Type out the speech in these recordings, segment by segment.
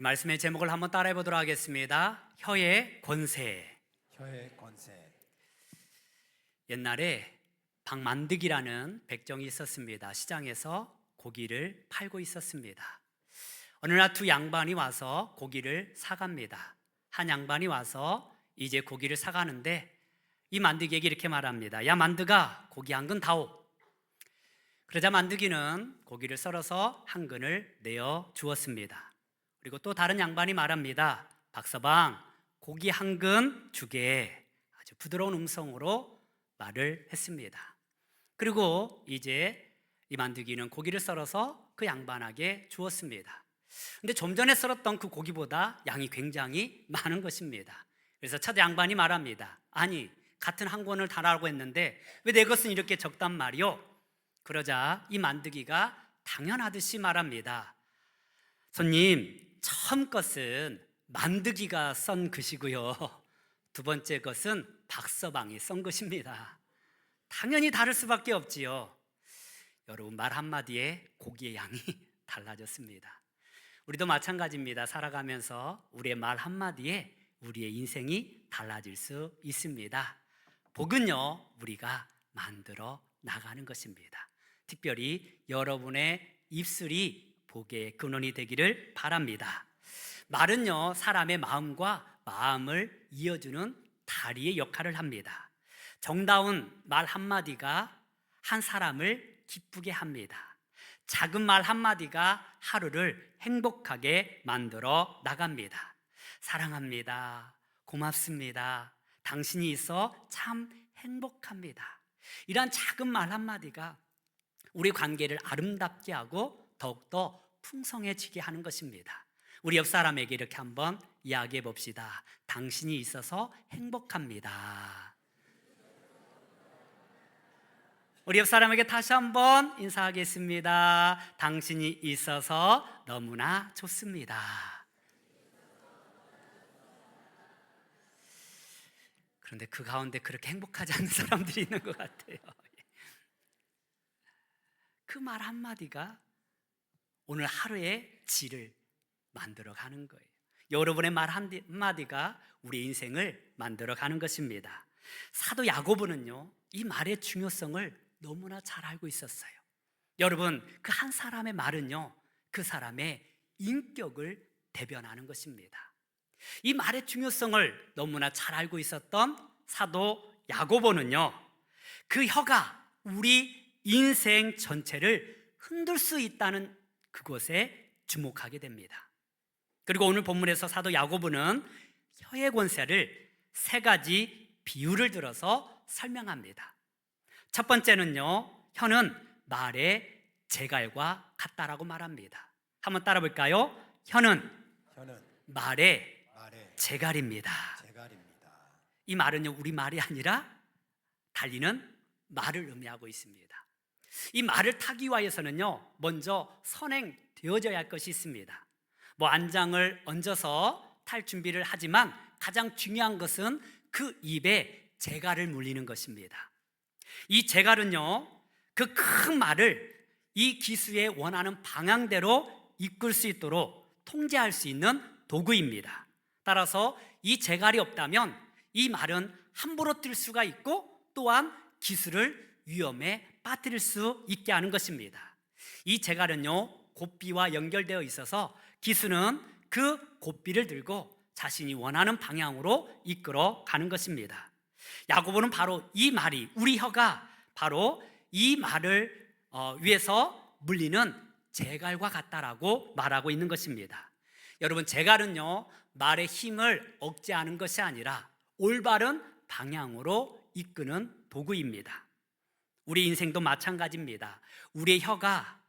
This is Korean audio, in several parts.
말씀의 제목을 한번 따라해 보도록 하겠습니다. 혀의 권세. 혀의 권세. 옛날에 박만득이라는 백정이 있었습니다. 시장에서 고기를 팔고 있었습니다. 어느 날 두 양반이 와서 고기를 사갑니다. 한 양반이 와서 이제 고기를 사가는데 이 만득이에게 이렇게 말합니다. 야, 만득아, 고기 한 근 다오. 그러자 만득이는 고기를 썰어서 한 근을 내어 주었습니다. 그리고 또 다른 양반이 말합니다. 박서방, 고기 한 근 주게. 아주 부드러운 음성으로 말을 했습니다. 그리고 이제 이 만두기는 고기를 썰어서 그 양반에게 주었습니다. 근데 좀 전에 썰었던 그 고기보다 양이 굉장히 많은 것입니다. 그래서 첫 양반이 말합니다. 아니, 같은 한 권을 달라고 했는데 왜 내 것은 이렇게 적단 말이오? 그러자 이 만두기가 당연하듯이 말합니다. 손님, 처음 것은 만드기가 썬 것이고요, 두 번째 것은 박서방이 썬 것입니다. 당연히 다를 수밖에 없지요. 여러분, 말 한마디에 고기의 양이 달라졌습니다. 우리도 마찬가지입니다. 살아가면서 우리의 말 한마디에 우리의 인생이 달라질 수 있습니다. 복은요, 우리가 만들어 나가는 것입니다. 특별히 여러분의 입술이 복의 근원이 되기를 바랍니다. 말은요, 사람의 마음과 마음을 이어주는 다리의 역할을 합니다. 정다운 말 한마디가 한 사람을 기쁘게 합니다. 작은 말 한마디가 하루를 행복하게 만들어 나갑니다. 사랑합니다. 고맙습니다. 당신이 있어 참 행복합니다. 이런 작은 말 한마디가 우리 관계를 아름답게 하고 더욱더 풍성해지게 하는 것입니다. 우리 옆 사람에게 이렇게 한번 이야기해 봅시다. 당신이 있어서 행복합니다. 우리 옆 사람에게 다시 한번 인사하겠습니다. 당신이 있어서 너무나 좋습니다. 그런데 그 가운데 그렇게 행복하지 않은 사람들이 있는 것 같아요. 그 말 한마디가 오늘 하루의 질을 만들어가는 거예요. 여러분의 말 한마디가 우리 인생을 만들어가는 것입니다. 사도 야고보는요, 이 말의 중요성을 너무나 잘 알고 있었어요. 여러분, 그 한 사람의 말은요, 그 사람의 인격을 대변하는 것입니다. 이 말의 중요성을 너무나 잘 알고 있었던 사도 야고보는요, 그 혀가 우리 인생 전체를 흔들 수 있다는 그것에 주목하게 됩니다. 그리고 오늘 본문에서 사도 야고보는 혀의 권세를 세 가지 비유를 들어서 설명합니다. 첫 번째는요, 혀는 말의 재갈과 같다라고 말합니다. 한번 따라 볼까요? 혀는 말의 재갈입니다. 이 말은요, 우리 말이 아니라 달리는 말을 의미하고 있습니다. 이 말을 타기 위해서는요, 먼저 선행되어져야 할 것이 있습니다. 안장을 얹어서 탈 준비를 하지만 가장 중요한 것은 그 입에 재갈을 물리는 것입니다. 이 재갈은요, 그 큰 말을 이 기수의 원하는 방향대로 이끌 수 있도록 통제할 수 있는 도구입니다. 따라서 이 재갈이 없다면 이 말은 함부로 뛸 수가 있고 또한 기수를 위험에 빠뜨릴 수 있게 하는 것입니다. 이 재갈은요, 곶비와 연결되어 있어서 기수는 그 곶비를 들고 자신이 원하는 방향으로 이끌어 가는 것입니다. 야고보는 바로 이 말이, 우리 혀가 바로 이 말을 위해서 물리는 재갈과 같다라고 말하고 있는 것입니다. 여러분, 재갈은요, 말의 힘을 억제하는 것이 아니라 올바른 방향으로 이끄는 도구입니다. 우리 인생도 마찬가지입니다. 우리의 혀가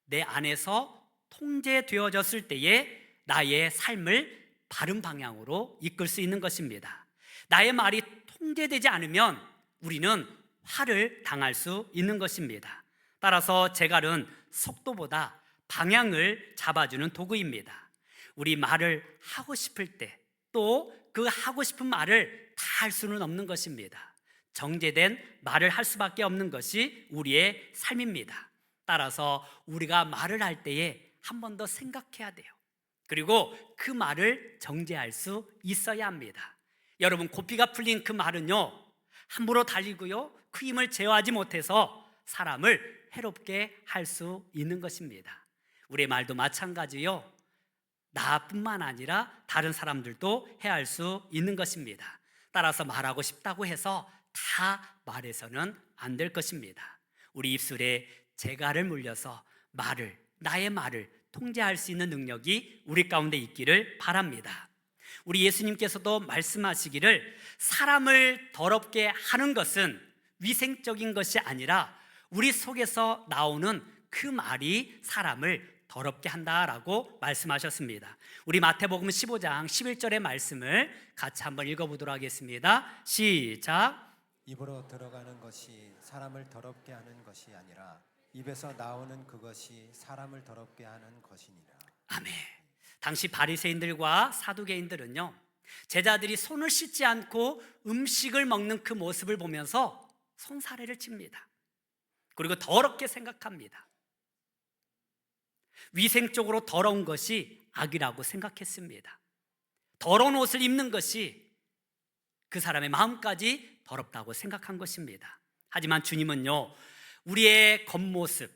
내 안에서 통제되어졌을 때에 나의 삶을 바른 방향으로 이끌 수 있는 것입니다. 나의 말이 통제되지 않으면 우리는 화를 당할 수 있는 것입니다. 따라서 재갈은 속도보다 방향을 잡아주는 도구입니다. 우리 말을 하고 싶을 때 또 그 하고 싶은 말을 다 할 수는 없는 것입니다. 정제된 말을 할 수밖에 없는 것이 우리의 삶입니다. 따라서 우리가 말을 할 때에 한 번 더 생각해야 돼요. 그리고 그 말을 정죄할 수 있어야 합니다. 여러분, 고삐가 풀린 그 말은요, 함부로 달리고요, 그 힘을 제어하지 못해서 사람을 해롭게 할 수 있는 것입니다. 우리의 말도 마찬가지요, 나뿐만 아니라 다른 사람들도 해할 수 있는 것입니다. 따라서 말하고 싶다고 해서 다 말해서는 안 될 것입니다. 우리 입술에 재갈을 물려서 나의 말을 통제할 수 있는 능력이 우리 가운데 있기를 바랍니다. 우리 예수님께서도 말씀하시기를 사람을 더럽게 하는 것은 위생적인 것이 아니라 우리 속에서 나오는 그 말이 사람을 더럽게 한다라고 말씀하셨습니다. 우리 마태복음 15장 11절의 말씀을 같이 한번 읽어보도록 하겠습니다. 시작. 입으로 들어가는 것이 사람을 더럽게 하는 것이 아니라 입에서 나오는 그것이 사람을 더럽게 하는 것이니라. 아멘. 당시 바리새인들과 사두개인들은요, 제자들이 손을 씻지 않고 음식을 먹는 그 모습을 보면서 손사래를 칩니다. 그리고 더럽게 생각합니다. 위생적으로 더러운 것이 악이라고 생각했습니다. 더러운 옷을 입는 것이 그 사람의 마음까지 더럽다고 생각한 것입니다. 하지만 주님은요, 우리의 겉모습,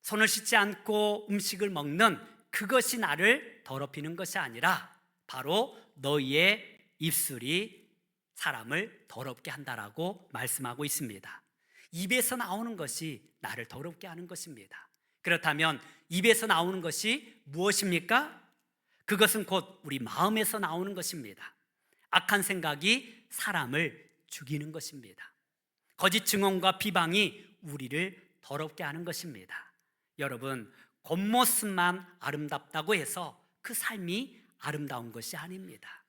손을 씻지 않고 음식을 먹는 그것이 나를 더럽히는 것이 아니라 바로 너희의 입술이 사람을 더럽게 한다라고 말씀하고 있습니다. 입에서 나오는 것이 나를 더럽게 하는 것입니다. 그렇다면 입에서 나오는 것이 무엇입니까? 그것은 곧 우리 마음에서 나오는 것입니다. 악한 생각이 사람을 죽이는 것입니다. 거짓 증언과 비방이 우리를 더럽게 하는 것입니다. 여러분, 겉모습만 아름답다고 해서 그 삶이 아름다운 것이 아닙니다.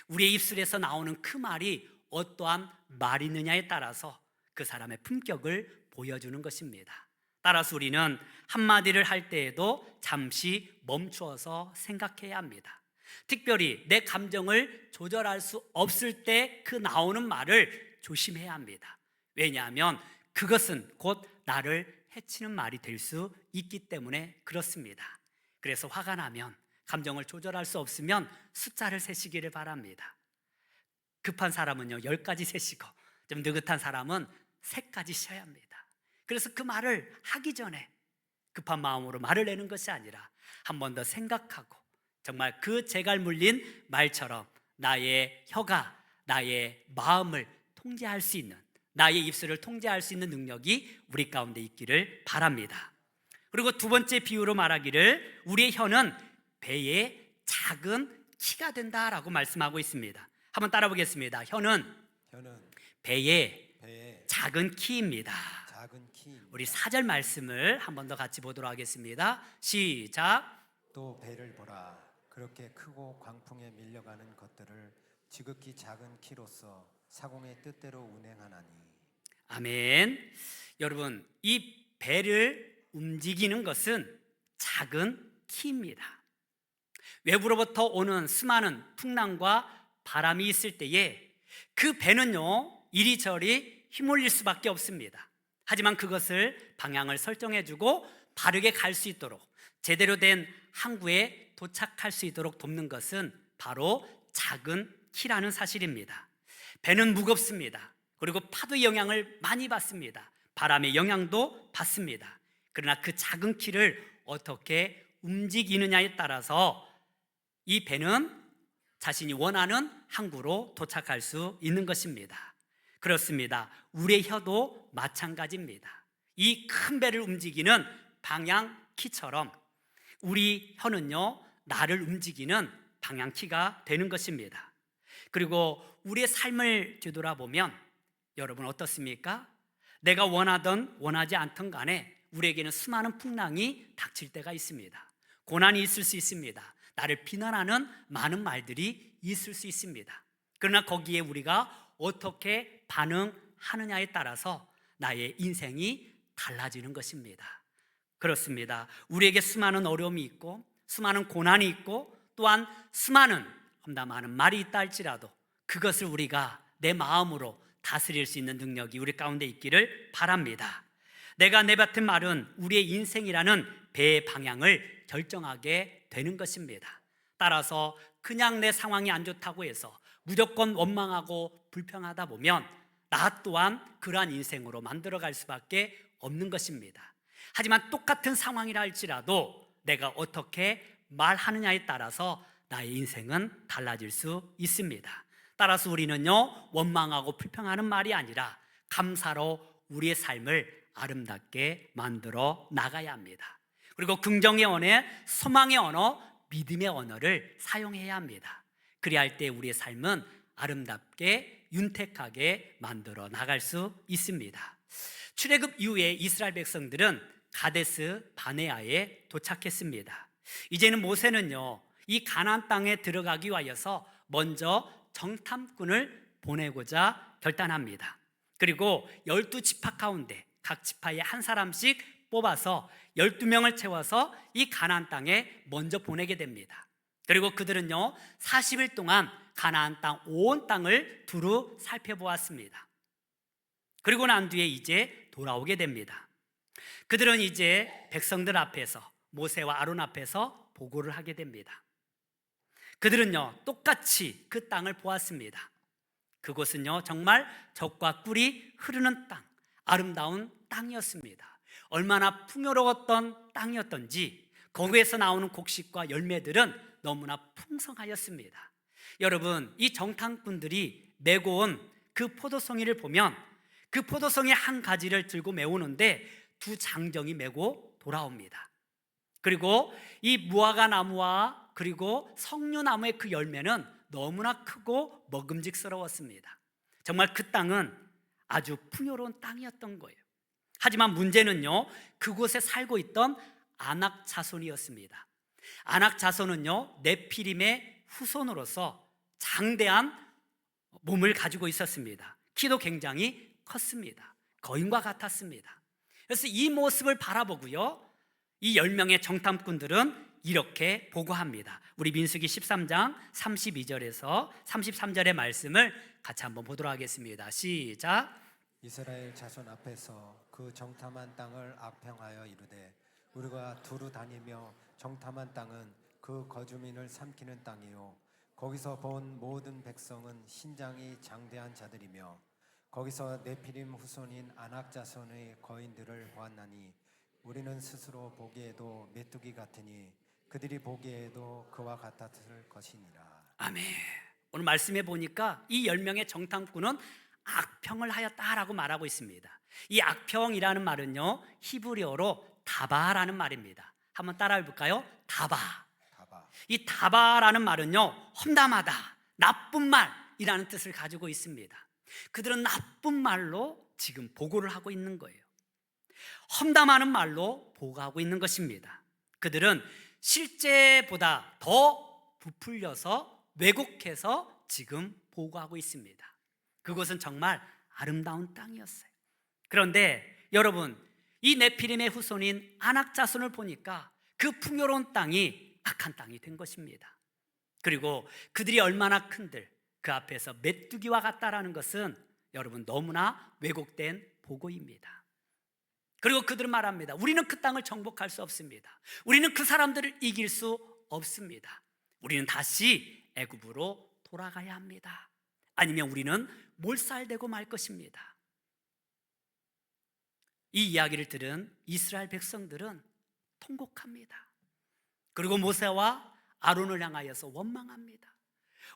우리의 입술에서 나오는 그 말이 어떠한 말이느냐에 따라서 그 사람의 품격을 보여주는 것입니다. 따라서 우리는 한마디를 할 때에도 잠시 멈추어서 생각해야 합니다. 특별히 내 감정을 조절할 수 없을 때 그 나오는 말을 조심해야 합니다. 왜냐하면 그것은 곧 나를 해치는 말이 될 수 있기 때문에 그렇습니다. 그래서 화가 나면, 감정을 조절할 수 없으면 숫자를 세시기를 바랍니다. 급한 사람은요 10가지 세시고, 좀 느긋한 사람은 3가지 쉬어야 합니다. 그래서 그 말을 하기 전에 급한 마음으로 말을 내는 것이 아니라 한 번 더 생각하고, 정말 그 재갈 물린 말처럼 나의 혀가 나의 마음을 통제할 수 있는, 나의 입술을 통제할 수 있는 능력이 우리 가운데 있기를 바랍니다. 그리고 두 번째 비유로 말하기를 우리의 혀는 배의 작은 키가 된다라고 말씀하고 있습니다. 한번 따라 보겠습니다. 혀는 배의 작은 키입니다. 우리 4절 말씀을 한 번 더 같이 보도록 하겠습니다. 시작. 또 배를 보라. 그렇게 크고 광풍에 밀려가는 것들을 지극히 작은 키로서 사공의 뜻대로 운행하나니. 아멘. 여러분, 이 배를 움직이는 것은 작은 키입니다. 외부로부터 오는 수많은 풍랑과 바람이 있을 때에 그 배는요 이리저리 휘몰릴 수밖에 없습니다. 하지만 그것을 방향을 설정해주고 바르게 갈 수 있도록, 제대로 된 항구에 도착할 수 있도록 돕는 것은 바로 작은 키라는 사실입니다. 배는 무겁습니다. 그리고 파도의 영향을 많이 받습니다. 바람의 영향도 받습니다. 그러나 그 작은 키를 어떻게 움직이느냐에 따라서 이 배는 자신이 원하는 항구로 도착할 수 있는 것입니다. 그렇습니다. 우리의 혀도 마찬가지입니다. 이 큰 배를 움직이는 방향키처럼 우리 혀는요 나를 움직이는 방향키가 되는 것입니다. 그리고 우리의 삶을 뒤돌아보면 여러분 어떻습니까? 내가 원하든 원하지 않든 간에 우리에게는 수많은 풍랑이 닥칠 때가 있습니다. 고난이 있을 수 있습니다. 나를 비난하는 많은 말들이 있을 수 있습니다. 그러나 거기에 우리가 어떻게 반응하느냐에 따라서 나의 인생이 달라지는 것입니다. 그렇습니다. 우리에게 수많은 어려움이 있고 수많은 고난이 있고 또한 수많은 험담하는 말이 있다 할지라도 그것을 우리가 내 마음으로 다스릴 수 있는 능력이 우리 가운데 있기를 바랍니다. 내가 내뱉은 말은 우리의 인생이라는 배의 방향을 결정하게 되는 것입니다. 따라서 그냥 내 상황이 안 좋다고 해서 무조건 원망하고 불평하다 보면 나 또한 그러한 인생으로 만들어갈 수밖에 없는 것입니다. 하지만 똑같은 상황이라 할지라도 내가 어떻게 말하느냐에 따라서 나의 인생은 달라질 수 있습니다. 따라서 우리는요, 원망하고 불평하는 말이 아니라 감사로 우리의 삶을 아름답게 만들어 나가야 합니다. 그리고 긍정의 언어, 소망의 언어, 믿음의 언어를 사용해야 합니다. 그래야 할 때 우리의 삶은 아름답게 윤택하게 만들어 나갈 수 있습니다. 출애굽 이후에 이스라엘 백성들은 가데스 바네아에 도착했습니다. 이제는 모세는요, 이 가나안 땅에 들어가기 위하여서 먼저 정탐꾼을 보내고자 결단합니다. 그리고 12지파 가운데 각 지파에 한 사람씩 뽑아서 12명을 채워서 이 가나안 땅에 먼저 보내게 됩니다. 그리고 그들은요, 40일 동안 가나안 땅 온 땅을 두루 살펴보았습니다. 그리고 난 뒤에 이제 돌아오게 됩니다. 그들은 이제 백성들 앞에서, 모세와 아론 앞에서 보고를 하게 됩니다. 그들은요, 똑같이 그 땅을 보았습니다. 그곳은요, 정말 젖과 꿀이 흐르는 땅, 아름다운 땅이었습니다. 얼마나 풍요로웠던 땅이었던지 거기에서 나오는 곡식과 열매들은 너무나 풍성하였습니다. 여러분, 이 정탐꾼들이 메고 온 그 포도송이를 보면 그 포도송이 한 가지를 들고 메우는데 두 장정이 메고 돌아옵니다. 그리고 이 무화과 나무와 그리고 석류나무의 그 열매는 너무나 크고 먹음직스러웠습니다. 정말 그 땅은 아주 풍요로운 땅이었던 거예요. 하지만 문제는요, 그곳에 살고 있던 아낙 자손이었습니다. 아낙 자손은요, 네피림의 후손으로서 장대한 몸을 가지고 있었습니다. 키도 굉장히 컸습니다. 거인과 같았습니다. 그래서 이 모습을 바라보고요, 이 10명의 정탐꾼들은 이렇게 보고합니다. 우리 민수기 13장 32절에서 33절의 말씀을 같이 한번 보도록 하겠습니다. 시작. 이스라엘 자손 앞에서 그 정탐한 땅을 악평하여 이르되 우리가 두루 다니며 정탐한 땅은 그 거주민을 삼키는 땅이요 거기서 본 모든 백성은 신장이 장대한 자들이며 거기서 네피림 후손인 아낙 자손의 거인들을 보았나니 우리는 스스로 보기에도 메뚜기 같으니 그들이 보기에도 그와 같았을 것이니라. 아멘. 오늘 말씀해 보니까 이 10명의 정탐꾼은 악평을 하였다라고 말하고 있습니다. 이 악평이라는 말은요, 히브리어로 다바라는 말입니다. 한번 따라해 볼까요? 다바. 이 다바라는 말은요, 험담하다, 나쁜 말이라는 뜻을 가지고 있습니다. 그들은 나쁜 말로 지금 보고를 하고 있는 거예요. 험담하는 말로 보고하고 있는 것입니다. 그들은 실제보다 더 부풀려서 왜곡해서 지금 보고하고 있습니다. 그곳은 정말 아름다운 땅이었어요. 그런데 여러분, 이 네피림의 후손인 아낙 자손을 보니까 그 풍요로운 땅이 악한 땅이 된 것입니다. 그리고 그들이 얼마나 큰들 그 앞에서 메뚜기와 같다라는 것은 여러분 너무나 왜곡된 보고입니다. 그리고 그들은 말합니다. 우리는 그 땅을 정복할 수 없습니다. 우리는 그 사람들을 이길 수 없습니다. 우리는 다시 애굽으로 돌아가야 합니다. 아니면 우리는 몰살되고 말 것입니다. 이 이야기를 들은 이스라엘 백성들은 통곡합니다. 그리고 모세와 아론을 향하여서 원망합니다.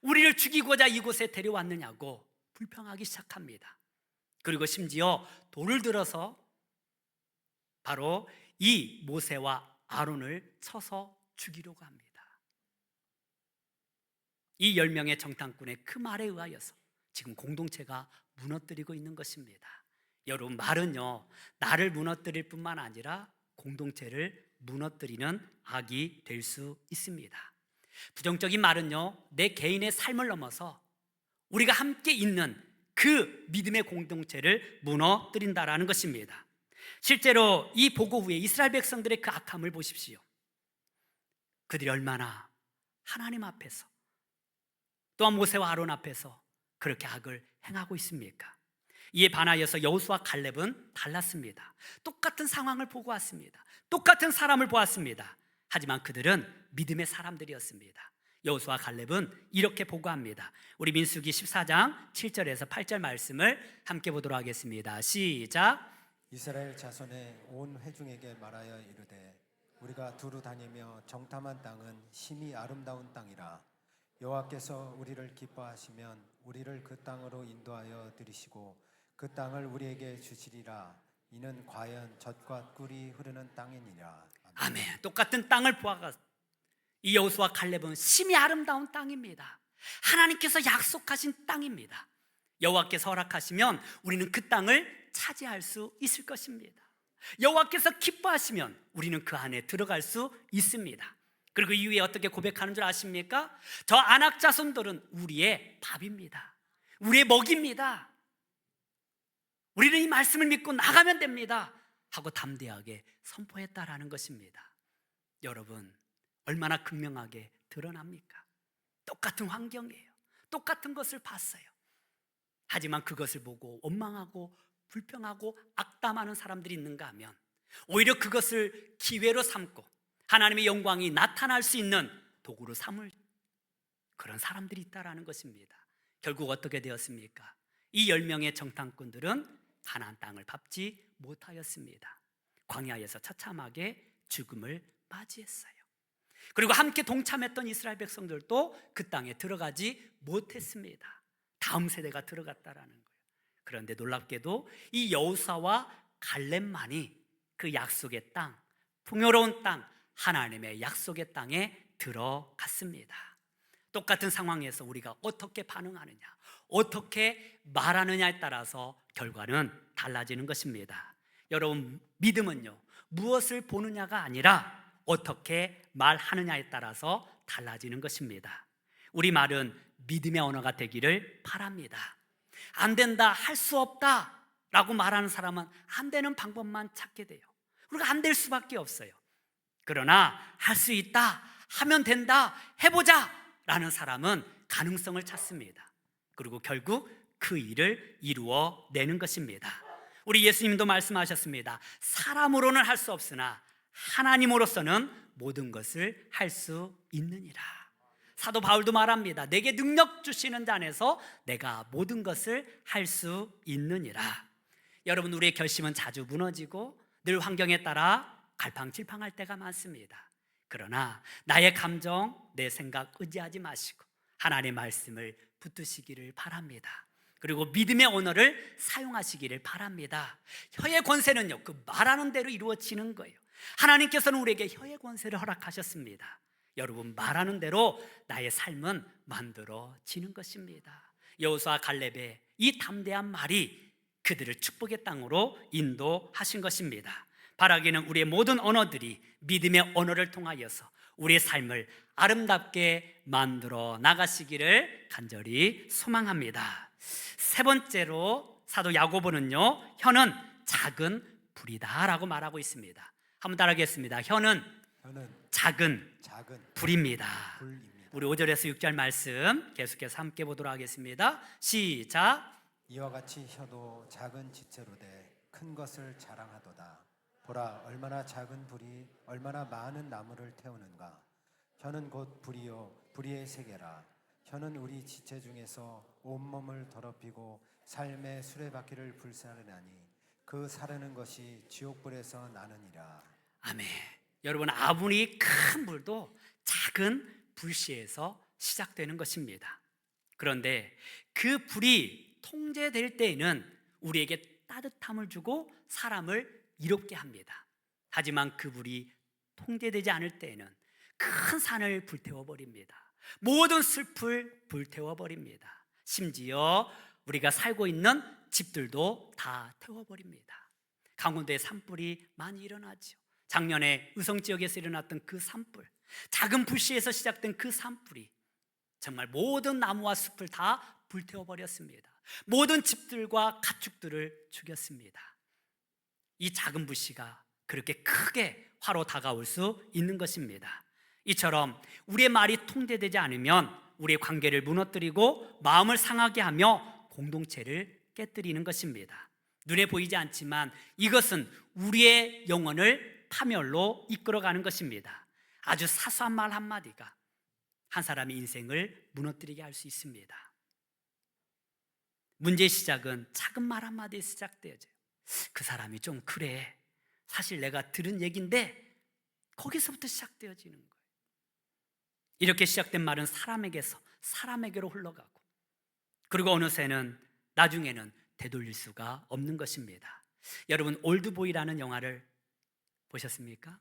우리를 죽이고자 이곳에 데려왔느냐고 불평하기 시작합니다. 그리고 심지어 돌을 들어서 바로 이 모세와 아론을 쳐서 죽이려고 합니다. 이 10명의 정탐꾼의 그 말에 의하여서 지금 공동체가 무너뜨리고 있는 것입니다. 여러분, 말은요, 나를 무너뜨릴 뿐만 아니라 공동체를 무너뜨리는 악이 될 수 있습니다. 부정적인 말은요, 내 개인의 삶을 넘어서 우리가 함께 있는 그 믿음의 공동체를 무너뜨린다라는 것입니다. 실제로 이 보고 후에 이스라엘 백성들의 그 악함을 보십시오. 그들이 얼마나 하나님 앞에서 또한 모세와 아론 앞에서 그렇게 악을 행하고 있습니까? 이에 반하여서 여호수아 갈렙은 달랐습니다. 똑같은 상황을 보고 왔습니다. 똑같은 사람을 보았습니다. 하지만 그들은 믿음의 사람들이었습니다. 여호수아 갈렙은 이렇게 보고합니다. 우리 민수기 14장 7절에서 8절 말씀을 함께 보도록 하겠습니다. 시작. 이스라엘 자손의 온 회중에게 말하여 이르되 우리가 두루 다니며 정탐한 땅은 심히 아름다운 땅이라. 여호와께서 우리를 기뻐하시면 우리를 그 땅으로 인도하여 들이시고 그 땅을 우리에게 주시리라. 이는 과연 젖과 꿀이 흐르는 땅이니라. 아멘. 똑같은 땅을 보아가 이 여호수아 갈렙은 심히 아름다운 땅입니다. 하나님께서 약속하신 땅입니다. 여호와께서 허락하시면 우리는 그 땅을 차지할 수 있을 것입니다. 여호와께서 기뻐하시면 우리는 그 안에 들어갈 수 있습니다. 그리고 이후에 어떻게 고백하는 줄 아십니까? 저 아낙 자손들은 우리의 밥입니다. 우리의 먹입니다. 우리는 이 말씀을 믿고 나가면 됩니다 하고 담대하게 선포했다라는 것입니다. 여러분, 얼마나 극명하게 드러납니까? 똑같은 환경이에요. 똑같은 것을 봤어요. 하지만 그것을 보고 원망하고 불평하고 악담하는 사람들이 있는가 하면 오히려 그것을 기회로 삼고 하나님의 영광이 나타날 수 있는 도구로 삼을 그런 사람들이 있다라는 것입니다. 결국 어떻게 되었습니까? 이 10명의 정탐꾼들은 가나안 땅을 밟지 못하였습니다. 광야에서 처참하게 죽음을 맞이했어요. 그리고 함께 동참했던 이스라엘 백성들도 그 땅에 들어가지 못했습니다. 다음 세대가 들어갔다라는 거예요. 그런데 놀랍게도 이 여호수아와 갈렙만이 그 약속의 땅, 풍요로운 땅, 하나님의 약속의 땅에 들어갔습니다. 똑같은 상황에서 우리가 어떻게 반응하느냐, 어떻게 말하느냐에 따라서 결과는 달라지는 것입니다. 여러분, 믿음은요, 무엇을 보느냐가 아니라 어떻게 말하느냐에 따라서 달라지는 것입니다. 우리 말은 믿음의 언어가 되기를 바랍니다. 안 된다, 할 수 없다 라고 말하는 사람은 안 되는 방법만 찾게 돼요. 그리고 안 될 수밖에 없어요. 그러나 할 수 있다, 하면 된다, 해보자 라는 사람은 가능성을 찾습니다. 그리고 결국 그 일을 이루어내는 것입니다. 우리 예수님도 말씀하셨습니다. 사람으로는 할 수 없으나 하나님으로서는 모든 것을 할 수 있느니라. 사도 바울도 말합니다. 내게 능력 주시는 자 안에서 내가 모든 것을 할 수 있느니라. 여러분, 우리의 결심은 자주 무너지고 늘 환경에 따라 갈팡질팡할 때가 많습니다. 그러나 나의 감정, 내 생각 의지하지 마시고 하나님의 말씀을 붙드시기를 바랍니다. 그리고 믿음의 언어를 사용하시기를 바랍니다. 혀의 권세는요, 그 말하는 대로 이루어지는 거예요. 하나님께서는 우리에게 혀의 권세를 허락하셨습니다. 여러분, 말하는 대로 나의 삶은 만들어지는 것입니다. 여호수아 갈렙의 이 담대한 말이 그들을 축복의 땅으로 인도하신 것입니다. 바라기는 우리의 모든 언어들이 믿음의 언어를 통하여서 우리의 삶을 아름답게 만들어 나가시기를 간절히 소망합니다. 세 번째로 사도 야고보는요, 혀는 작은 불이다 라고 말하고 있습니다. 한번 따라하겠습니다. 혀는 작은 불입니다. 우리 5절에서 6절 말씀 계속해서 함께 보도록 하겠습니다. 시작. 이와 같이 혀도 작은 지체로되 큰 것을 자랑하도다. 보라, 얼마나 작은 불이 얼마나 많은 나무를 태우는가. 혀는 곧 불이요 불의의 세계라. 혀는 우리 지체 중에서 온몸을 더럽히고 삶의 수레바퀴를 불사르나니 그 사르는 것이 지옥불에서 나느니라. 아멘. 여러분, 아무리 큰 불도 작은 불씨에서 시작되는 것입니다. 그런데 그 불이 통제될 때에는 우리에게 따뜻함을 주고 사람을 이롭게 합니다. 하지만 그 불이 통제되지 않을 때에는 큰 산을 불태워버립니다. 모든 숲을 불태워버립니다. 심지어 우리가 살고 있는 집들도 다 태워버립니다. 강원도에 산불이 많이 일어나죠. 작년에 의성지역에서 일어났던 그 산불, 작은 불씨에서 시작된 그 산불이 정말 모든 나무와 숲을 다 불태워버렸습니다. 모든 집들과 가축들을 죽였습니다. 이 작은 불씨가 그렇게 크게 화로 다가올 수 있는 것입니다. 이처럼 우리의 말이 통제되지 않으면 우리의 관계를 무너뜨리고 마음을 상하게 하며 공동체를 깨뜨리는 것입니다. 눈에 보이지 않지만 이것은 우리의 영혼을 파멸로 이끌어가는 것입니다. 아주 사소한 말 한마디가 한 사람의 인생을 무너뜨리게 할 수 있습니다. 문제의 시작은 작은 말 한마디에 시작되어져요. 그 사람이 좀 그래. 사실 내가 들은 얘기인데 거기서부터 시작되어지는 거예요. 이렇게 시작된 말은 사람에게서 사람에게로 흘러가고, 그리고 어느새는 나중에는 되돌릴 수가 없는 것입니다. 여러분, 올드보이라는 영화를 보셨습니까?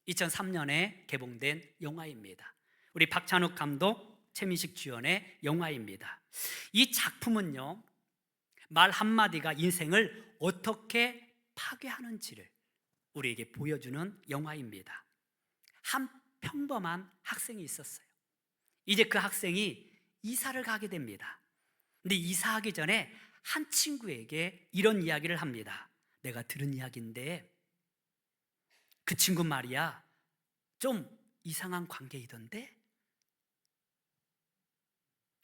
2003년에 개봉된 영화입니다. 우리 박찬욱 감독, 최민식 주연의 영화입니다. 이 작품은요, 말 한마디가 인생을 어떻게 파괴하는지를 우리에게 보여주는 영화입니다. 한 평범한 학생이 있었어요. 이제 그 학생이 이사를 가게 됩니다. 근데 이사하기 전에 한 친구에게 이런 이야기를 합니다. 내가 들은 이야기인데 그 친구 말이야, 좀 이상한 관계이던데?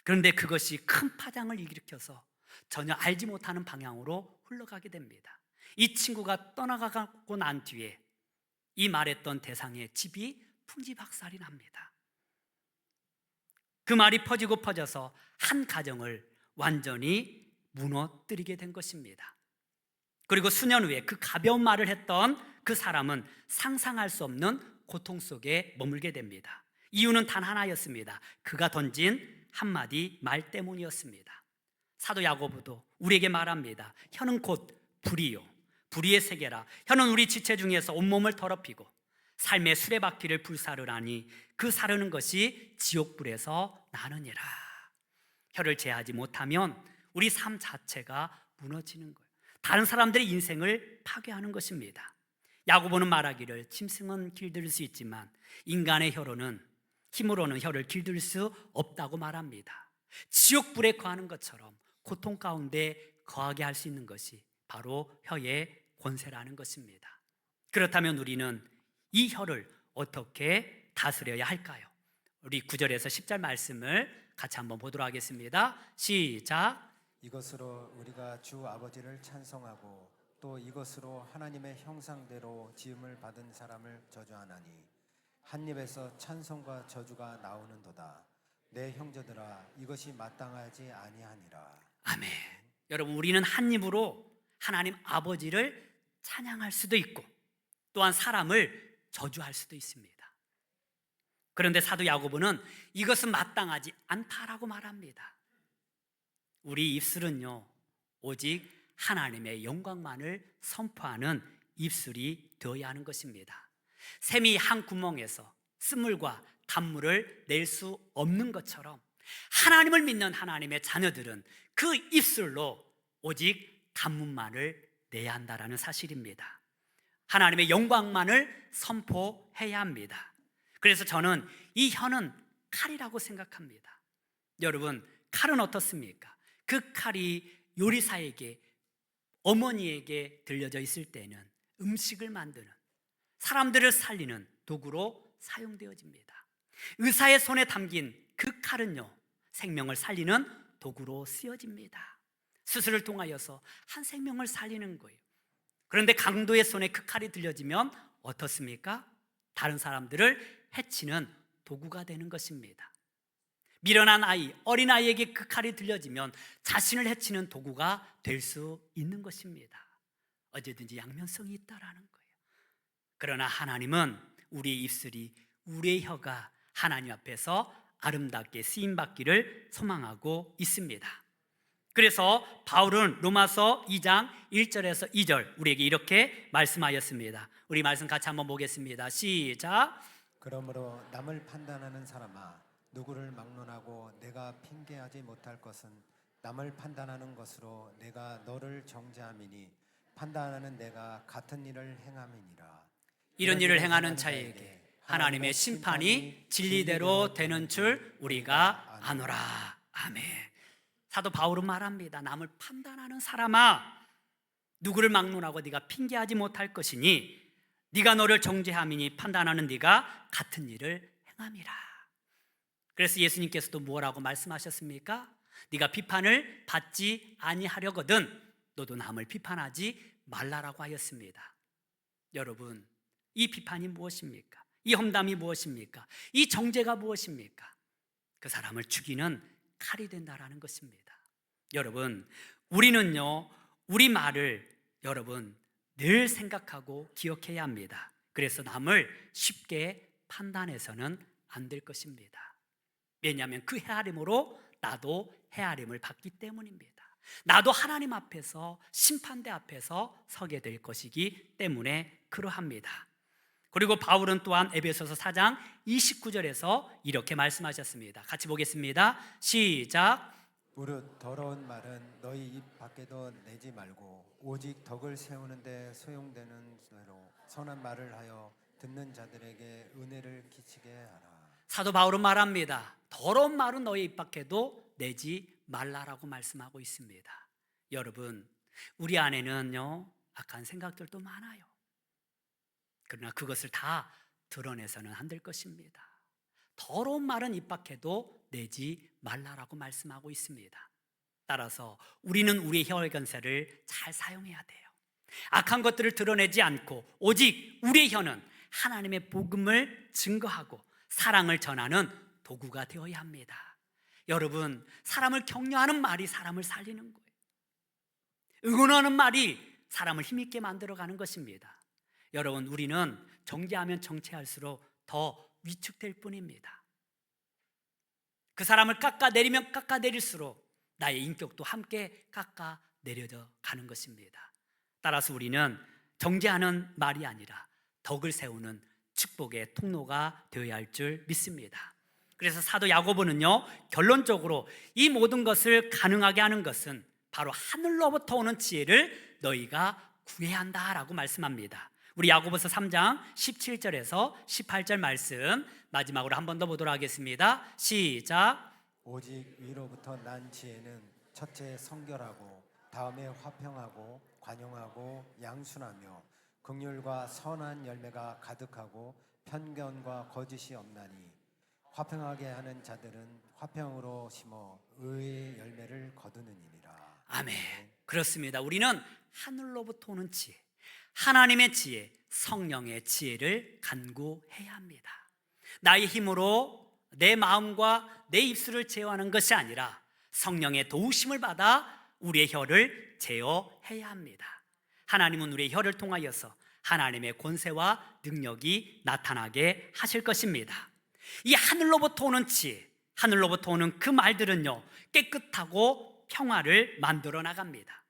그런데 그것이 큰 파장을 일으켜서 전혀 알지 못하는 방향으로 흘러가게 됩니다. 이 친구가 떠나가고 난 뒤에 이 말했던 대상의 집이 풍지박살이 납니다. 그 말이 퍼지고 퍼져서 한 가정을 완전히 무너뜨리게 된 것입니다. 그리고 수년 후에 그 가벼운 말을 했던 그 사람은 상상할 수 없는 고통 속에 머물게 됩니다. 이유는 단 하나였습니다. 그가 던진 한마디 말 때문이었습니다. 사도 야고보도 우리에게 말합니다. 혀는 곧 불이요, 불의의 세계라. 혀는 우리 지체 중에서 온몸을 더럽히고 삶의 수레바퀴를 불사르라니 그 사르는 것이 지옥불에서 나느니라. 혀를 제하지 못하면 우리 삶 자체가 무너지는 거예요. 다른 사람들의 인생을 파괴하는 것입니다. 야고보는 말하기를 짐승은 길들일 수 있지만 인간의 힘으로는 혀를 길들일 수 없다고 말합니다. 지옥불에 거하는 것처럼 고통 가운데 거하게 할 수 있는 것이 바로 혀의 권세라는 것입니다. 그렇다면 우리는 이 혀를 어떻게 다스려야 할까요? 우리 9절에서 10절 말씀을 같이 한번 보도록 하겠습니다. 시작. 이것으로 우리가 주 아버지를 찬송하고 또 이것으로 하나님의 형상대로 지음을 받은 사람을 저주하나니 한 입에서 찬송과 저주가 나오는도다. 내 형제들아, 이것이 마땅하지 아니하니라. 아멘. 여러분, 우리는 한 입으로 하나님 아버지를 찬양할 수도 있고 또한 사람을 저주할 수도 있습니다. 그런데 사도 야고보는 이것은 마땅하지 않다라고 말합니다. 우리 입술은요, 오직 하나님의 영광만을 선포하는 입술이 되어야 하는 것입니다. 샘이 한 구멍에서 쓴물과 단물을 낼 수 없는 것처럼 하나님을 믿는 하나님의 자녀들은 그 입술로 오직 단문만을 내야 한다라는 사실입니다. 하나님의 영광만을 선포해야 합니다. 그래서 저는 이 혀는 칼이라고 생각합니다. 여러분, 칼은 어떻습니까? 그 칼이 요리사에게, 어머니에게 들려져 있을 때는 음식을 만드는, 사람들을 살리는 도구로 사용되어집니다. 의사의 손에 담긴 그 칼은요, 생명을 살리는 도구로 쓰여집니다. 수술을 통하여서 한 생명을 살리는 거예요. 그런데 강도의 손에 그 칼이 들려지면 어떻습니까? 다른 사람들을 해치는 도구가 되는 것입니다. 미련한 아이, 어린아이에게 그 칼이 들려지면 자신을 해치는 도구가 될 수 있는 것입니다. 언제든지 양면성이 있다라는 거예요. 그러나 하나님은 우리의 입술이, 우리의 혀가 하나님 앞에서 아름답게 쓰임받기를 소망하고 있습니다. 그래서 바울은 로마서 2장 1절에서 2절 우리에게 이렇게 말씀하였습니다. 우리 말씀 같이 한번 보겠습니다. 시작. 그러므로 남을 판단하는 사람아, 누구를 막론하고 내가 핑계하지 못할 것은 남을 판단하는 것으로 내가 너를 정죄함이니 판단하는 내가 같은 일을 행함이니라. 이런 일을 행하는 자에게 하나님의 심판이 진리대로 되는 줄 우리가 아노라. 아멘. 사도 바울은 말합니다. 남을 판단하는 사람아, 누구를 막론하고 네가 핑계하지 못할 것이니 네가 너를 정죄함이니 판단하는 네가 같은 일을 행함이라. 그래서 예수님께서도 뭐라고 말씀하셨습니까? 네가 비판을 받지 아니하려거든 너도 남을 비판하지 말라라고 하였습니다. 여러분, 이 비판이 무엇입니까? 이 험담이 무엇입니까? 이 정죄가 무엇입니까? 그 사람을 죽이는 칼이 된다라는 것입니다. 여러분, 우리는요, 우리 말을 여러분 늘 생각하고 기억해야 합니다. 그래서 남을 쉽게 판단해서는 안 될 것입니다. 왜냐하면 그 헤아림으로 나도 헤아림을 받기 때문입니다. 나도 하나님 앞에서, 심판대 앞에서 서게 될 것이기 때문에 그러합니다. 그리고 바울은 또한 에베소서 4장 29절에서 이렇게 말씀하셨습니다. 같이 보겠습니다. 시작. 무릇 더러운 말은 너희 입 밖에도 내지 말고 오직 덕을 세우는데 소용되는 대로 선한 말을 하여 듣는 자들에게 은혜를 끼치게 하라. 사도 바울은 말합니다. 더러운 말은 너희 입 밖에도 내지 말라라고 말씀하고 있습니다. 여러분, 우리 안에는요, 악한 생각들도 많아요. 그러나 그것을 다 드러내서는 안 될 것입니다. 더러운 말은 입 밖에도 내지 말라라고 말씀하고 있습니다. 따라서 우리는 우리의 혀의 권세를 잘 사용해야 돼요. 악한 것들을 드러내지 않고 오직 우리의 혀는 하나님의 복음을 증거하고 사랑을 전하는 도구가 되어야 합니다. 여러분, 사람을 격려하는 말이 사람을 살리는 거예요. 응원하는 말이 사람을 힘있게 만들어가는 것입니다. 여러분, 우리는 정죄하면 정죄할수록 더 위축될 뿐입니다. 그 사람을 깎아내리면 깎아내릴수록 나의 인격도 함께 깎아내려져 가는 것입니다. 따라서 우리는 정죄하는 말이 아니라 덕을 세우는 축복의 통로가 되어야 할 줄 믿습니다. 그래서 사도 야고보는요, 결론적으로 이 모든 것을 가능하게 하는 것은 바로 하늘로부터 오는 지혜를 너희가 구해야 한다라고 말씀합니다. 우리 야고보서 3장 17절에서 18절 말씀 마지막으로 한 번 더 보도록 하겠습니다. 시작. 오직 위로부터 난 지혜는 첫째 성결하고 다음에 화평하고 관용하고 양순하며 긍휼과 선한 열매가 가득하고 편견과 거짓이 없나니 화평하게 하는 자들은 화평으로 심어 의의 열매를 거두느니라. 아멘. 그렇습니다. 우리는 하늘로부터 오는 지혜, 하나님의 지혜, 성령의 지혜를 간구해야 합니다. 나의 힘으로 내 마음과 내 입술을 제어하는 것이 아니라 성령의 도우심을 받아 우리의 혀를 제어해야 합니다. 하나님은 우리의 혀를 통하여서 하나님의 권세와 능력이 나타나게 하실 것입니다. 이 하늘로부터 오는 지혜, 하늘로부터 오는 그 말들은요, 깨끗하고 평화를 만들어 나갑니다.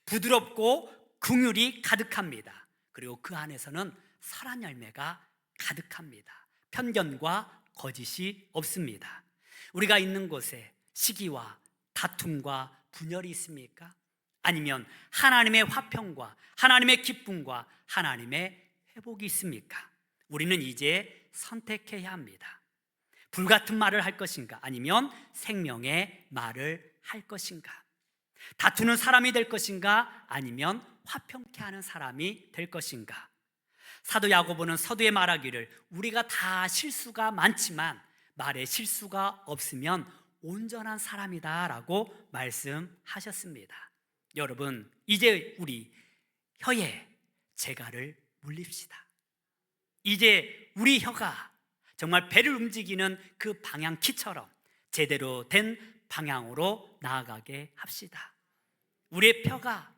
부드럽고 긍휼이 가득합니다. 그리고 그 안에서는 선한 열매가 가득합니다. 편견과 거짓이 없습니다. 우리가 있는 곳에 시기와 다툼과 분열이 있습니까? 아니면 하나님의 화평과 하나님의 기쁨과 하나님의 회복이 있습니까? 우리는 이제 선택해야 합니다. 불같은 말을 할 것인가? 아니면 생명의 말을 할 것인가? 다투는 사람이 될 것인가? 아니면 화평케 하는 사람이 될 것인가? 사도 야고보는 서두에 말하기를 우리가 다 실수가 많지만 말에 실수가 없으면 온전한 사람이다 라고 말씀하셨습니다. 여러분, 이제 우리 혀에 재갈을 물립시다. 이제 우리 혀가 정말 배를 움직이는 그 방향키처럼 제대로 된 방향으로 나아가게 합시다. 우리의 혀가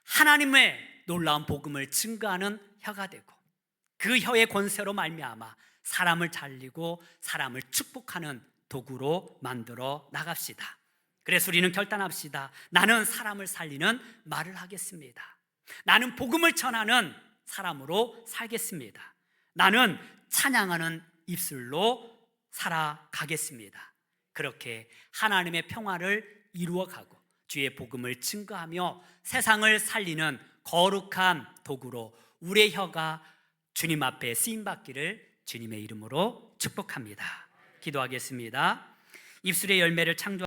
하나님의 놀라운 복음을 증거하는 혀가 되고 그 혀의 권세로 말미암아 사람을 살리고 사람을 축복하는 도구로 만들어 나갑시다. 그래서 우리는 결단합시다. 나는 사람을 살리는 말을 하겠습니다. 나는 복음을 전하는 사람으로 살겠습니다. 나는 찬양하는 입술로 살아가겠습니다. 그렇게 하나님의 평화를 이루어가고 주의 복음을 증거하며 세상을 살리는 거룩한 도구로 우리의 혀가 주님 앞에 쓰임받기를 주님의 이름으로 축복합니다. 기도하겠습니다. 입술의 열매를 창조